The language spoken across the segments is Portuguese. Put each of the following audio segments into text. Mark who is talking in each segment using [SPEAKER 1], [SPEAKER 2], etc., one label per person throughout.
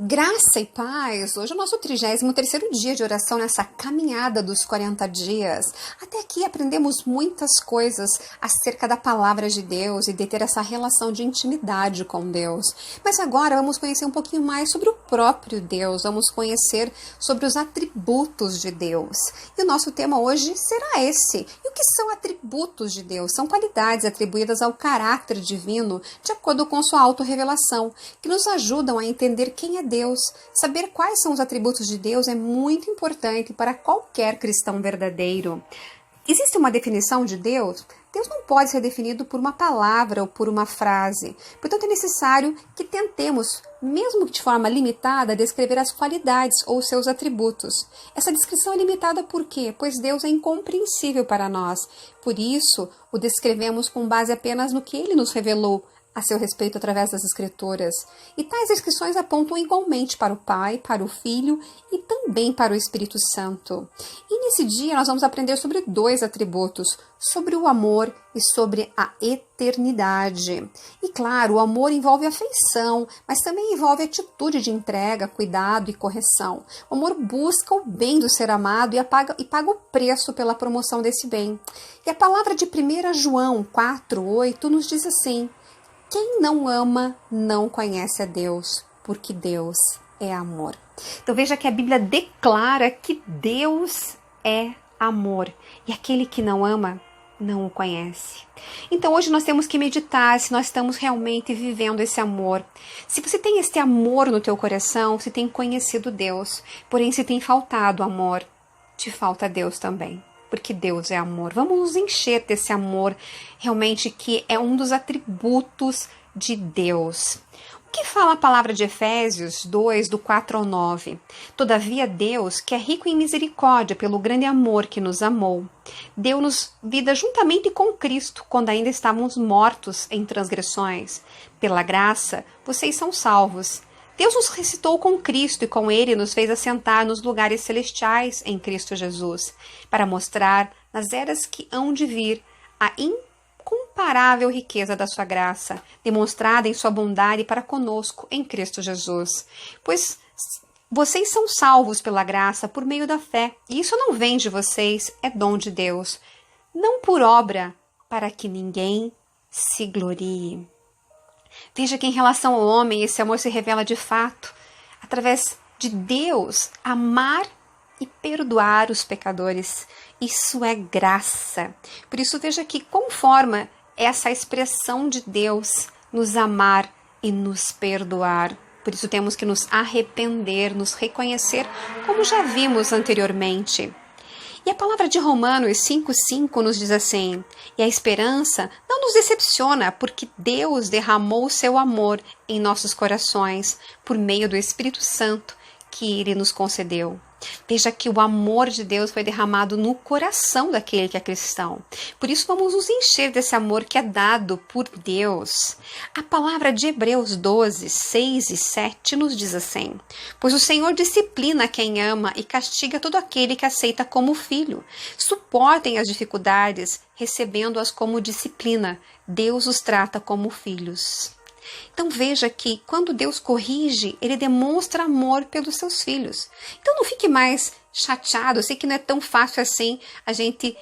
[SPEAKER 1] Graça e paz, hoje é o nosso 33º dia de oração nessa caminhada dos 40 dias. Até aqui aprendemos muitas coisas acerca da palavra de Deus e de ter essa relação de intimidade com Deus. Mas agora vamos conhecer um pouquinho mais sobre o próprio Deus, vamos conhecer sobre os atributos de Deus. E o nosso tema hoje será esse. E o que são atributos de Deus? São qualidades atribuídas ao caráter divino de acordo com sua autorrevelação, que nos ajudam a entender quem é Deus. Saber quais são os atributos de Deus é muito importante para qualquer cristão verdadeiro. Existe uma definição de Deus? Deus não pode ser definido por uma palavra ou por uma frase. Portanto, é necessário que tentemos, mesmo que de forma limitada, descrever as qualidades ou seus atributos. Essa descrição é limitada por quê? Pois Deus é incompreensível para nós. Por isso, o descrevemos com base apenas no que Ele nos revelou a seu respeito através das Escrituras. E tais descrições apontam igualmente para o Pai, para o Filho e também para o Espírito Santo. E nesse dia nós vamos aprender sobre dois atributos, sobre o amor e sobre a eternidade. E claro, o amor envolve afeição, mas também envolve atitude de entrega, cuidado e correção. O amor busca o bem do ser amado e paga o preço pela promoção desse bem. E a palavra de 1 João 4:8 nos diz assim: quem não ama não conhece a Deus, porque Deus é amor. Então veja que a Bíblia declara que Deus é amor. E aquele que não ama, não o conhece. Então hoje nós temos que meditar se nós estamos realmente vivendo esse amor. Se você tem este amor no teu coração, você tem conhecido Deus. Porém, se tem faltado amor, te falta Deus também. Porque Deus é amor. Vamos nos encher desse amor, realmente, que é um dos atributos de Deus. O que fala a palavra de Efésios 2, do 4 ao 9? Todavia Deus, que é rico em misericórdia pelo grande amor que nos amou, deu-nos vida juntamente com Cristo, quando ainda estávamos mortos em transgressões. Pela graça, vocês são salvos. Deus nos ressuscitou com Cristo e com Ele nos fez assentar nos lugares celestiais em Cristo Jesus, para mostrar nas eras que hão de vir a incomparável riqueza da sua graça, demonstrada em sua bondade para conosco em Cristo Jesus. Pois vocês são salvos pela graça por meio da fé, e isso não vem de vocês, é dom de Deus, não por obra, para que ninguém se glorie. Veja que em relação ao homem, esse amor se revela de fato através de Deus amar e perdoar os pecadores. Isso é graça. Por isso veja que conforma essa expressão de Deus nos amar e nos perdoar. Por isso temos que nos arrepender, nos reconhecer, como já vimos anteriormente. E a palavra de Romanos 5:5 nos diz assim: e a esperança não nos decepciona, porque Deus derramou o seu amor em nossos corações por meio do Espírito Santo que Ele nos concedeu. Veja que o amor de Deus foi derramado no coração daquele que é cristão. Por isso vamos nos encher desse amor que é dado por Deus. A palavra de Hebreus 12, 6 e 7 nos diz assim: pois o Senhor disciplina quem ama e castiga todo aquele que aceita como filho. Suportem as dificuldades, recebendo-as como disciplina. Deus os trata como filhos. Então veja que quando Deus corrige, Ele demonstra amor pelos seus filhos. Então não fique mais chateado, eu sei que não é tão fácil assim a gente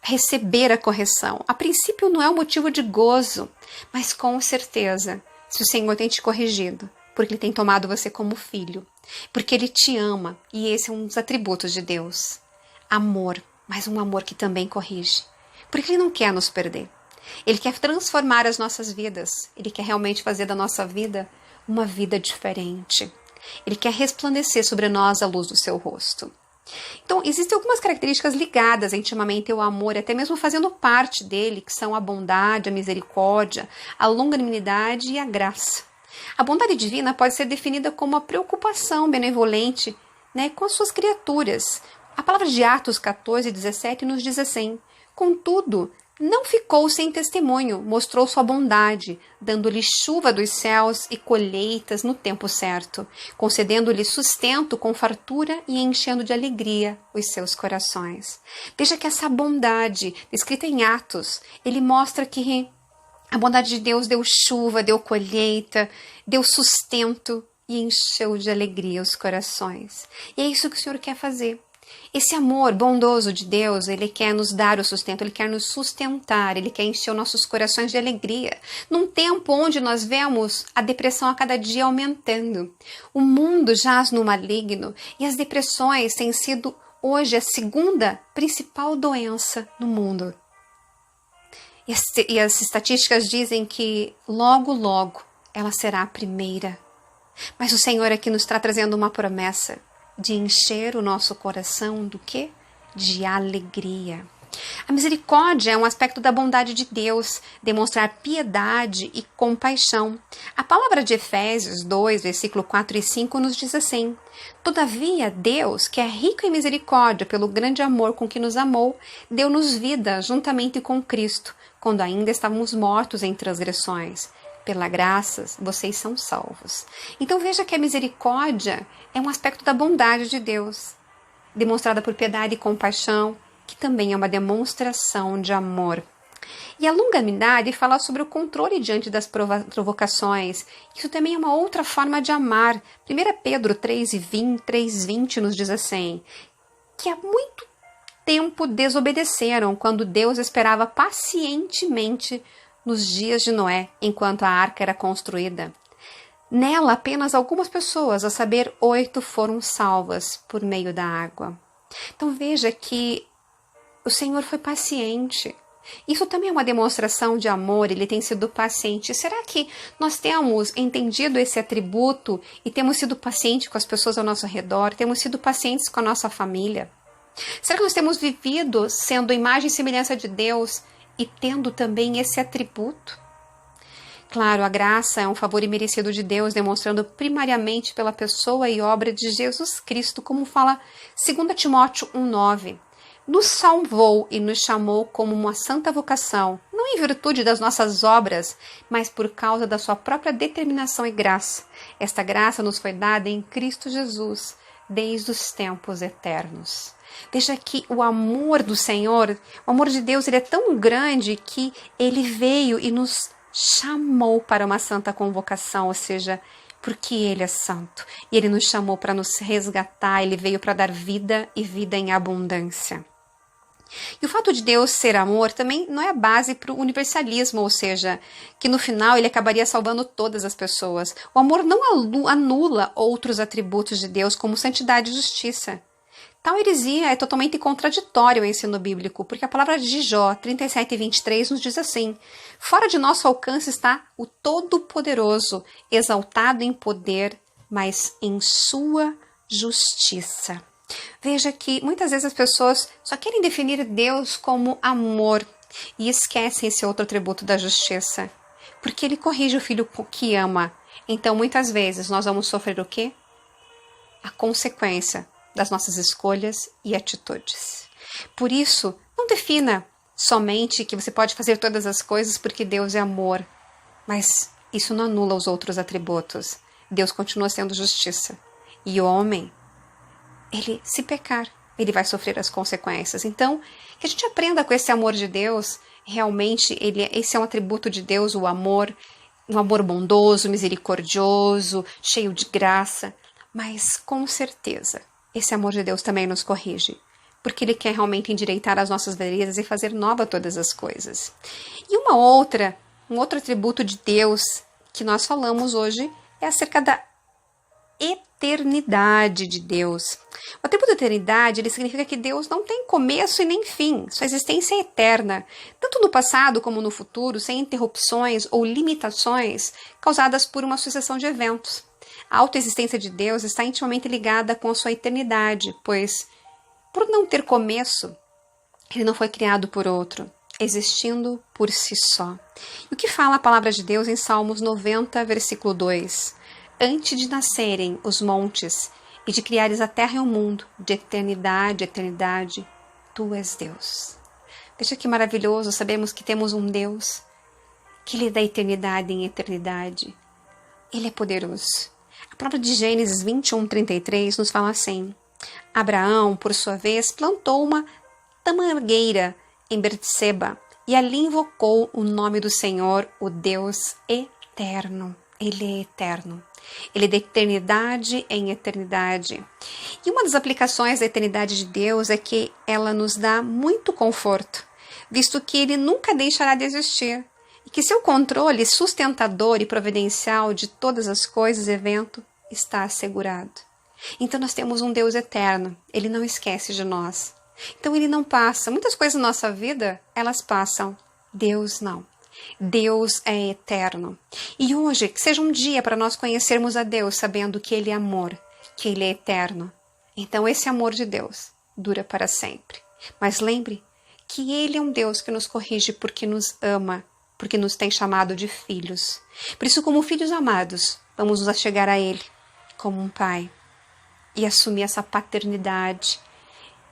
[SPEAKER 1] receber a correção. A princípio não é um motivo de gozo, mas com certeza, se o Senhor tem te corrigido, porque Ele tem tomado você como filho, porque Ele te ama, e esse é um dos atributos de Deus. Amor, mas um amor que também corrige, porque Ele não quer nos perder. Ele quer transformar as nossas vidas. Ele quer realmente fazer da nossa vida uma vida diferente. Ele quer resplandecer sobre nós a luz do seu rosto. Então, existem algumas características ligadas intimamente ao amor, até mesmo fazendo parte dele, que são a bondade, a misericórdia, a longanimidade e a graça. A bondade divina pode ser definida como a preocupação benevolente, com as suas criaturas. A palavra de Atos 14:17 nos diz assim: contudo, não ficou sem testemunho, mostrou sua bondade, dando-lhe chuva dos céus e colheitas no tempo certo, concedendo-lhe sustento com fartura e enchendo de alegria os seus corações. Veja que essa bondade, descrita em Atos, ele mostra que a bondade de Deus deu chuva, deu colheita, deu sustento e encheu de alegria os corações. E é isso que o Senhor quer fazer. Esse amor bondoso de Deus, Ele quer nos dar o sustento, Ele quer nos sustentar, Ele quer encher os nossos corações de alegria. Num tempo onde nós vemos a depressão a cada dia aumentando. O mundo jaz no maligno e as depressões têm sido hoje a segunda principal doença no mundo. E as estatísticas dizem que logo, logo ela será a primeira. Mas o Senhor aqui nos está trazendo uma promessa de encher o nosso coração do quê? De alegria. A misericórdia é um aspecto da bondade de Deus, demonstrar piedade e compaixão. A palavra de Efésios 2, versículo 4 e 5 nos diz assim: Todavia, Deus, que é rico em misericórdia pelo grande amor com que nos amou, deu-nos vida juntamente com Cristo, quando ainda estávamos mortos em transgressões. Pela graça, vocês são salvos. Então veja que a misericórdia é um aspecto da bondade de Deus, demonstrada por piedade e compaixão, que também é uma demonstração de amor. E a longanimidade fala sobre o controle diante das provocações. Isso também é uma outra forma de amar. 1 Pedro 3:20 nos diz assim, que há muito tempo desobedeceram quando Deus esperava pacientemente nos dias de Noé, enquanto a arca era construída. Nela, apenas algumas pessoas, a saber, 8, foram salvas por meio da água. Então veja que o Senhor foi paciente. Isso também é uma demonstração de amor, Ele tem sido paciente. Será que nós temos entendido esse atributo e temos sido pacientes com as pessoas ao nosso redor? Temos sido pacientes com a nossa família? Será que nós temos vivido sendo imagem e semelhança de Deus e tendo também esse atributo? Claro, a graça é um favor imerecido de Deus, demonstrando primariamente pela pessoa e obra de Jesus Cristo, como fala 2 Timóteo 1:9. Nos salvou e nos chamou como uma santa vocação, não em virtude das nossas obras, mas por causa da sua própria determinação e graça. Esta graça nos foi dada em Cristo Jesus, desde os tempos eternos. Veja que o amor do Senhor, o amor de Deus, ele é tão grande que Ele veio e nos chamou para uma santa convocação, ou seja, porque Ele é santo. E Ele nos chamou para nos resgatar, Ele veio para dar vida e vida em abundância. E o fato de Deus ser amor também não é a base para o universalismo, ou seja, que no final Ele acabaria salvando todas as pessoas. O amor não anula outros atributos de Deus, como santidade e justiça. Tal heresia é totalmente contraditória ao ensino bíblico, porque a palavra de Jó 37:23 nos diz assim: fora de nosso alcance está o Todo-Poderoso, exaltado em poder, mas em sua justiça. Veja que muitas vezes as pessoas só querem definir Deus como amor e esquecem esse outro atributo da justiça, porque Ele corrige o filho que ama. Então muitas vezes nós vamos sofrer o quê? A consequência das nossas escolhas e atitudes. Por isso, não defina somente que você pode fazer todas as coisas porque Deus é amor, mas isso não anula os outros atributos. Deus continua sendo justiça. E o homem, ele, se pecar, ele vai sofrer as consequências. Então, que a gente aprenda com esse amor de Deus, realmente esse é um atributo de Deus, o amor, um amor bondoso, misericordioso, cheio de graça, mas com certeza, esse amor de Deus também nos corrige, porque Ele quer realmente endireitar as nossas veredas e fazer nova todas as coisas. E um outro atributo de Deus que nós falamos hoje é acerca da eternidade de Deus. O atributo da eternidade, ele significa que Deus não tem começo e nem fim, sua existência é eterna, tanto no passado como no futuro, sem interrupções ou limitações causadas por uma sucessão de eventos. A autoexistência de Deus está intimamente ligada com a sua eternidade, pois, por não ter começo, Ele não foi criado por outro, existindo por si só. E o que fala a palavra de Deus em Salmos 90, versículo 2? Antes de nascerem os montes e de criares a terra e o mundo, de eternidade, eternidade, Tu és Deus. Veja que maravilhoso, sabemos que temos um Deus, que Ele é da eternidade em eternidade. Ele é poderoso. A palavra de Gênesis 21:33 nos fala assim: Abraão, por sua vez, plantou uma tamangueira em Berseba e ali invocou o nome do Senhor, o Deus eterno. Ele é eterno. Ele é da eternidade em eternidade. E uma das aplicações da eternidade de Deus é que ela nos dá muito conforto, visto que Ele nunca deixará de existir, e que seu controle sustentador e providencial de todas as coisas e eventos está assegurado. Então nós temos um Deus eterno, Ele não esquece de nós. Então Ele não passa. Muitas coisas na nossa vida, elas passam. Deus não. Deus é eterno. E hoje, que seja um dia para nós conhecermos a Deus, sabendo que Ele é amor, que Ele é eterno. Então esse amor de Deus dura para sempre. Mas lembre que Ele é um Deus que nos corrige porque nos ama, porque nos tem chamado de filhos. Por isso, como filhos amados, vamos nos achegar a Ele como um pai e assumir essa paternidade.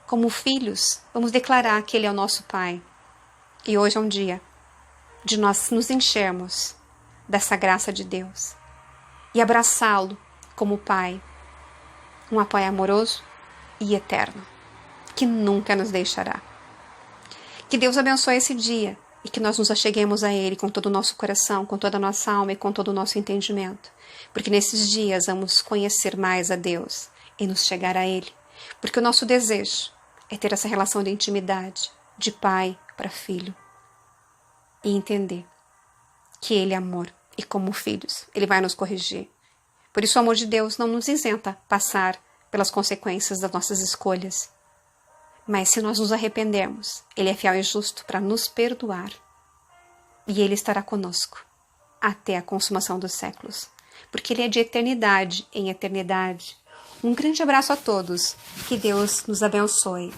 [SPEAKER 1] Como filhos, vamos declarar que Ele é o nosso pai. E hoje é um dia de nós nos enchermos dessa graça de Deus e abraçá-lo como pai, um pai amoroso e eterno, que nunca nos deixará. Que Deus abençoe esse dia e que nós nos acheguemos a Ele com todo o nosso coração, com toda a nossa alma e com todo o nosso entendimento, porque nesses dias vamos conhecer mais a Deus e nos chegar a Ele, porque o nosso desejo é ter essa relação de intimidade, de pai para filho, e entender que Ele é amor e como filhos Ele vai nos corrigir. Por isso o amor de Deus não nos isenta passar pelas consequências das nossas escolhas. Mas se nós nos arrependermos, Ele é fiel e justo para nos perdoar. E Ele estará conosco até a consumação dos séculos. Porque Ele é de eternidade em eternidade. Um grande abraço a todos. Que Deus nos abençoe.